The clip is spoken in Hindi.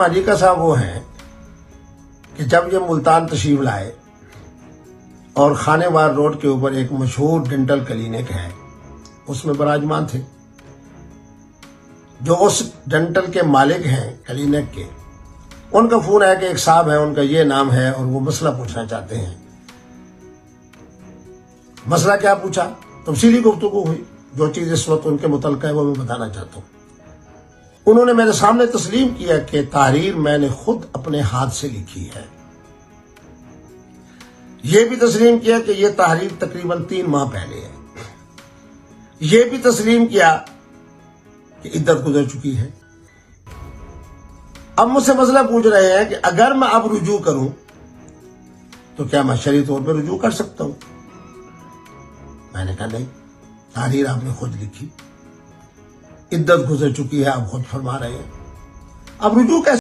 माजिका साहब वो हैं कि जब ये मुल्तान तशरीफ लाए और खानेवार रोड के ऊपर एक मशहूर डेंटल क्लिनिक है उसमें विराजमान थे। जो उस डेंटल के मालिक हैं क्लिनिक के, उनका फोन है कि एक साहब है, उनका ये नाम है और वो मसला पूछना चाहते हैं। मसला क्या पूछा, तफसीली गुफ्तगू हुई। जो चीज इस वक्त उनके मुतल्लिक़ है वो मैं बताना चाहता हूँ। उन्होंने मेरे सामने तस्लीम किया कि तहरीर मैंने खुद अपने हाथ से लिखी है। यह भी तस्लीम किया कि यह तहरीर तकरीबन 3 माह पहले है। यह भी तस्लीम किया कि इद्दत गुजर चुकी है। अब मुझसे मसला पूछ रहे हैं कि अगर मैं अब रुजू करूं तो क्या मैं शरई तौर पर रुजू कर सकता हूं। मैंने कहा नहीं, तहरीर आपने खुद लिखी, इद्दत गुजर चुकी है, आप खुद फरमा रहे हैं, अब रुजू कैसे